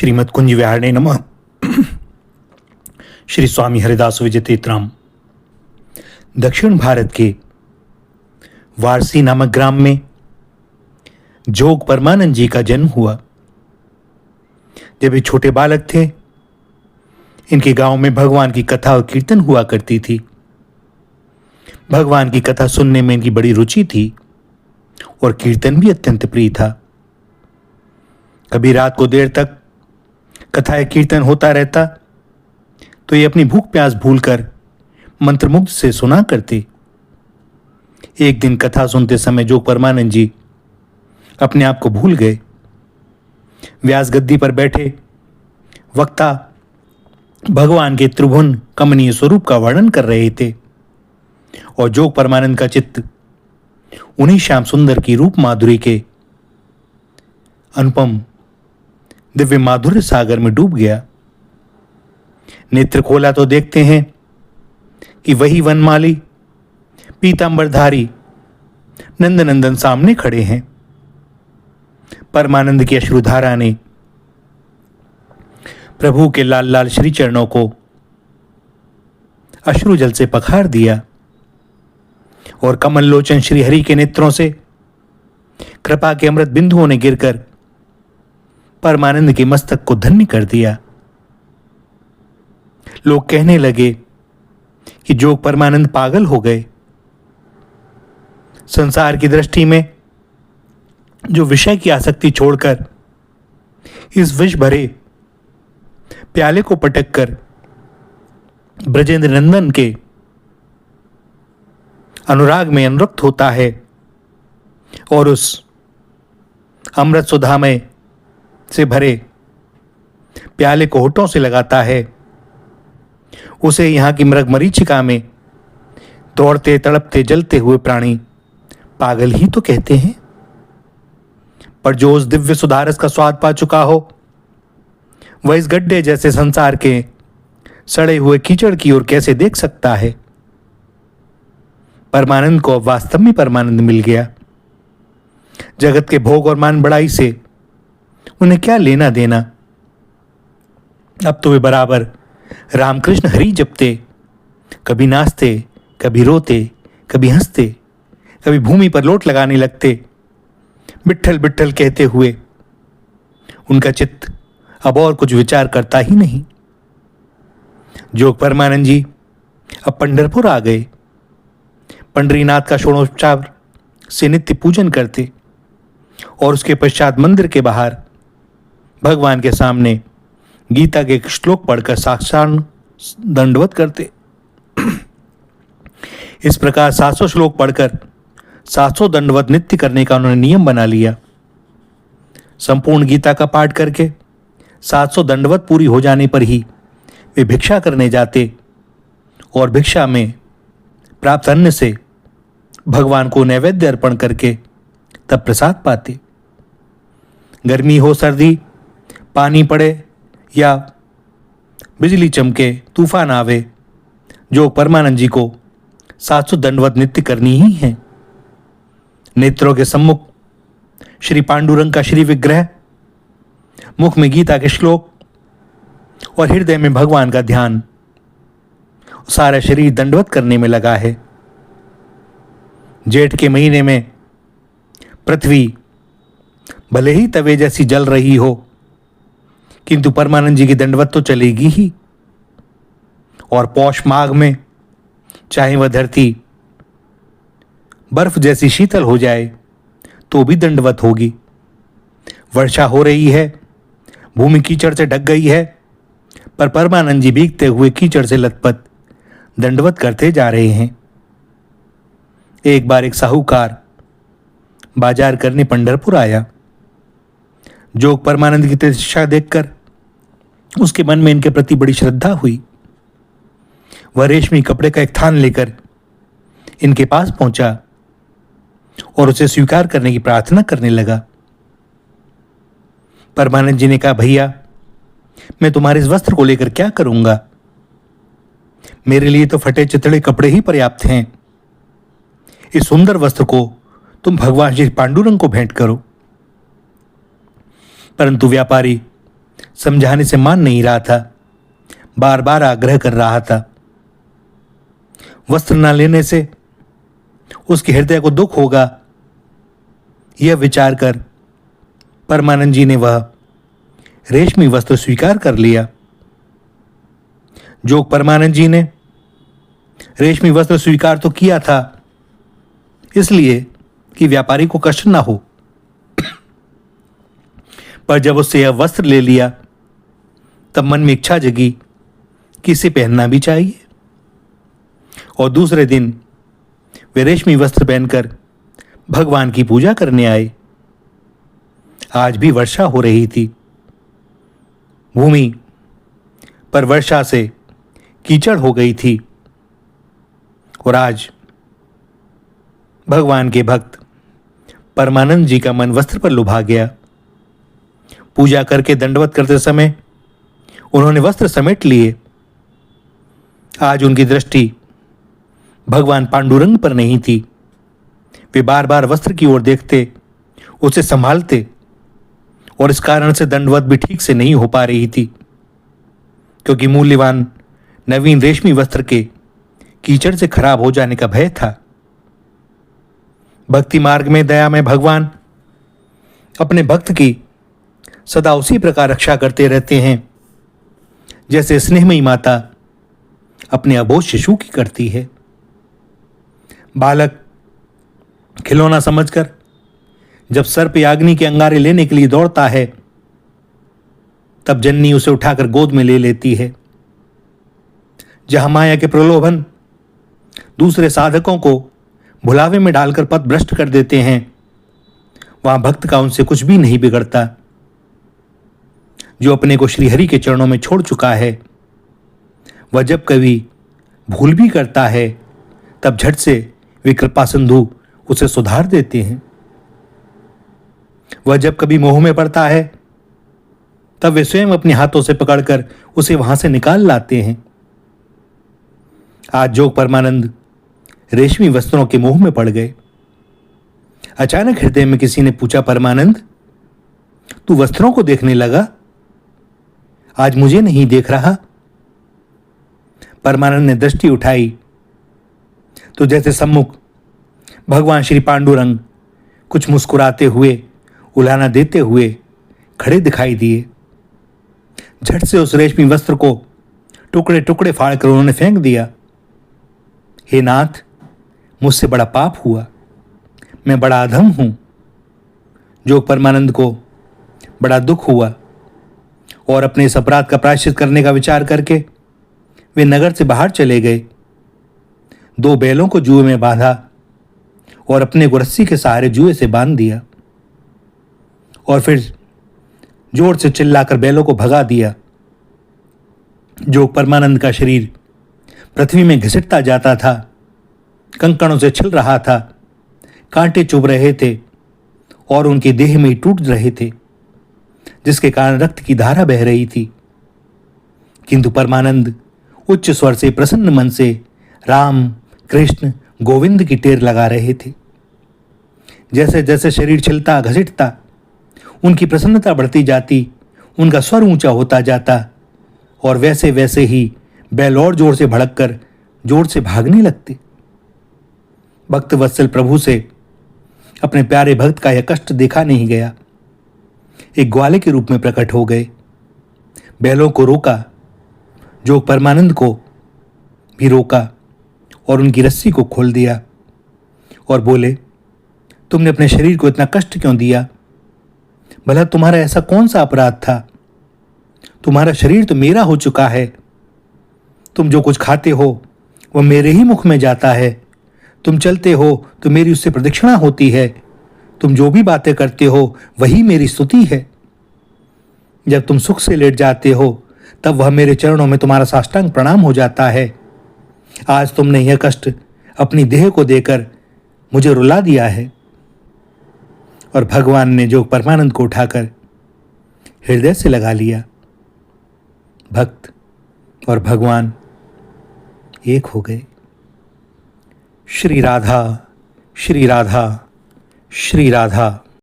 श्रीमद् कुंज विहारिणे नमः। श्री स्वामी हरिदास विजयतीर्थराम। दक्षिण भारत के वारसी नामक ग्राम में जोग परमानंद जी का जन्म हुआ। जब ये छोटे बालक थे, इनके गांव में भगवान की कथा और कीर्तन हुआ करती थी। भगवान की कथा सुनने में इनकी बड़ी रुचि थी और कीर्तन भी अत्यंत प्रिय था। कभी रात को देर तक कथा या कीर्तन होता रहता तो ये अपनी भूख प्यास भूलकर मंत्रमुग्ध से सुना करते। एक दिन कथा सुनते समय जोग परमानंद जी अपने आप को भूल गए। व्यास गद्दी पर बैठे वक्ता भगवान के त्रिभुवन कमनीय स्वरूप का वर्णन कर रहे थे और जोग परमानंद का चित्त उन्हीं श्याम सुंदर की रूप माधुरी के अनुपम दिव्य माधुर्य सागर में डूब गया। नेत्र खोला तो देखते हैं कि वही वनमाली पीतांबरधारी नंदनंदन सामने खड़े हैं। परमानंद की अश्रुधारा ने प्रभु के लाल लाल श्री चरणों को अश्रु जल से पखार दिया और कमल लोचन श्री हरि के नेत्रों से कृपा के अमृत बिंदुओं ने गिरकर परमानंद के मस्तक को धन्य कर दिया। लोग कहने लगे कि जोग परमानंद पागल हो गए। संसार की दृष्टि में जो विषय की आसक्ति छोड़कर इस विष भरे प्याले को पटक कर ब्रजेंद्र नंदन के अनुराग में अनुरक्त होता है और उस अमृत सुधामय से भरे प्याले को होठों से लगाता है, उसे यहां की मृग मरीचिका में दौड़ते तड़पते जलते हुए प्राणी पागल ही तो कहते हैं। पर जो उस दिव्य सुधारस का स्वाद पा चुका हो, वह इस गड्ढे जैसे संसार के सड़े हुए कीचड़ की ओर कैसे देख सकता है। परमानंद को अब वास्तव में परमानंद मिल गया। जगत के भोग और मान बढ़ाई से उन्हें क्या लेना देना। अब तो वे बराबर रामकृष्ण हरि जपते, कभी नाचते, कभी रोते, कभी हंसते, कभी भूमि पर लोट लगाने लगते, बिट्ठल बिट्ठल कहते हुए। उनका चित्त अब और कुछ विचार करता ही नहीं। जोग परमानंद जी अब पंढरपुर आ गए। पंडरीनाथ का षोडशोपचार से नित्य पूजन करते और उसके पश्चात मंदिर के बाहर भगवान के सामने गीता के एक श्लोक पढ़कर साष्टांग दंडवत करते। इस प्रकार 700 श्लोक पढ़कर 700 दंडवत नित्य करने का उन्होंने नियम बना लिया। संपूर्ण गीता का पाठ करके 700 दंडवत पूरी हो जाने पर ही वे भिक्षा करने जाते और भिक्षा में प्राप्त अन्न से भगवान को नैवेद्य अर्पण करके तब प्रसाद पाते। गर्मी हो, सर्दी, पानी पड़े या बिजली चमके, तूफान आवे, जोग परमानंद जी को 700 दंडवत नित्य करनी ही है। नेत्रों के सम्मुख श्री पांडुरंग का श्री विग्रह, मुख में गीता के श्लोक और हृदय में भगवान का ध्यान, सारा शरीर दंडवत करने में लगा है। जेठ के महीने में पृथ्वी भले ही तवे जैसी जल रही हो, किंतु परमानंद जी की दंडवत तो चलेगी ही। और पौष माघ में चाहे वह धरती बर्फ जैसी शीतल हो जाए तो भी दंडवत होगी। वर्षा हो रही है, भूमि कीचड़ से ढक गई है, पर परमानंद जी भीगते हुए कीचड़ से लथपथ दंडवत करते जा रहे हैं। एक बार एक साहूकार बाजार करने पंढरपुर आया। जोग परमानंद की प्रतिष्ठा देखकर उसके मन में इनके प्रति बड़ी श्रद्धा हुई। वह रेशमी कपड़े का एक थान लेकर इनके पास पहुंचा और उसे स्वीकार करने की प्रार्थना करने लगा। परमानंद जी ने कहा, भैया, मैं तुम्हारे इस वस्त्र को लेकर क्या करूंगा? मेरे लिए तो फटे चितड़े कपड़े ही पर्याप्त हैं। इस सुंदर वस्त्र को तुम भगवान श्री पांडुरंग को भेंट करो। परंतु व्यापारी समझाने से मान नहीं रहा था, बार बार आग्रह कर रहा था। वस्त्र न लेने से उसके हृदय को दुख होगा, यह विचार कर परमानंद जी ने वह रेशमी वस्त्र स्वीकार कर लिया। जोग परमानंद जी ने रेशमी वस्त्र स्वीकार तो किया था इसलिए कि व्यापारी को कष्ट ना हो, पर जब उससे यह वस्त्र ले लिया तब मन में इच्छा जगी कि इसे पहनना भी चाहिए। और दूसरे दिन वे रेशमी वस्त्र पहनकर भगवान की पूजा करने आए। आज भी वर्षा हो रही थी। भूमि पर वर्षा से कीचड़ हो गई थी और आज भगवान के भक्त परमानंद जी का मन वस्त्र पर लुभा गया। पूजा करके दंडवत करते समय उन्होंने वस्त्र समेट लिए। आज उनकी दृष्टि भगवान पांडुरंग पर नहीं थी। वे बार बार वस्त्र की ओर देखते, उसे संभालते और इस कारण से दंडवत भी ठीक से नहीं हो पा रही थी, क्योंकि मूल्यवान नवीन रेशमी वस्त्र के कीचड़ से खराब हो जाने का भय था। भक्ति मार्ग में दया में भगवान अपने भक्त की सदा उसी प्रकार रक्षा करते रहते हैं जैसे स्नेहमयी माता अपने अबोध शिशु की करती है। बालक खिलौना समझकर जब सर्प या अग्नि के अंगारे लेने के लिए दौड़ता है तब जननी उसे उठाकर गोद में ले लेती है। जहां माया के प्रलोभन दूसरे साधकों को भुलावे में डालकर पथ भ्रष्ट कर देते हैं, वहां भक्त का उनसे कुछ भी नहीं बिगड़ता। जो अपने को श्रीहरि के चरणों में छोड़ चुका है, वह जब कभी भूल भी करता है तब झट से वे कृपा सिंधु उसे सुधार देते हैं। वह जब कभी मोह में पड़ता है तब वे स्वयं अपने हाथों से पकड़कर उसे वहां से निकाल लाते हैं। आज जोग परमानंद रेशमी वस्त्रों के मोह में पड़ गए। अचानक हृदय में किसी ने पूछा, परमानंद तू वस्त्रों को देखने लगा, आज मुझे नहीं देख रहा? परमानंद ने दृष्टि उठाई तो जैसे सम्मुख भगवान श्री पांडुरंग कुछ मुस्कुराते हुए, उलाहना देते हुए खड़े दिखाई दिए। झट से उस रेशमी वस्त्र को टुकड़े टुकड़े फाड़कर उन्होंने फेंक दिया। हे नाथ, मुझसे बड़ा पाप हुआ, मैं बड़ा अधम हूं। जोग परमानंद को बड़ा दुख हुआ और अपने इस अपराध का प्रायश्चित करने का विचार करके वे नगर से बाहर चले गए। 2 बैलों को जुए में बांधा और अपने को रस्सी के सहारे जुए से बांध दिया और फिर जोर से चिल्लाकर बैलों को भगा दिया। जोग परमानंद का शरीर पृथ्वी में घिसटता जाता था, कंकड़ों से छिल रहा था, कांटे चुभ रहे थे और उनके देह में टूट रहे थे, जिसके कारण रक्त की धारा बह रही थी। किंतु परमानंद उच्च स्वर से प्रसन्न मन से राम कृष्ण गोविंद की टेर लगा रहे थे। जैसे जैसे शरीर छिलता घसीटता उनकी प्रसन्नता बढ़ती जाती, उनका स्वर ऊंचा होता जाता और वैसे वैसे ही बैल और जोर से भड़ककर जोर से भागने लगते। भक्त वत्सल प्रभु से अपने प्यारे भक्त का यह कष्ट देखा नहीं गया। एक ग्वाले के रूप में प्रकट हो गए, बैलों को रोका, जोग परमानंद को भी रोका और उनकी रस्सी को खोल दिया और बोले, तुमने अपने शरीर को इतना कष्ट क्यों दिया? भला तुम्हारा ऐसा कौन सा अपराध था? तुम्हारा शरीर तो मेरा हो चुका है। तुम जो कुछ खाते हो वह मेरे ही मुख में जाता है। तुम चलते हो तो मेरी उससे प्रदक्षिणा होती है। तुम जो भी बातें करते हो वही मेरी स्तुति है। जब तुम सुख से लेट जाते हो तब वह मेरे चरणों में तुम्हारा साष्टांग प्रणाम हो जाता है। आज तुमने यह कष्ट अपनी देह को देकर मुझे रुला दिया है। और भगवान ने जोग परमानंद को उठाकर हृदय से लगा लिया। भक्त और भगवान एक हो गए। श्री राधा, श्री राधा, श्री राधा।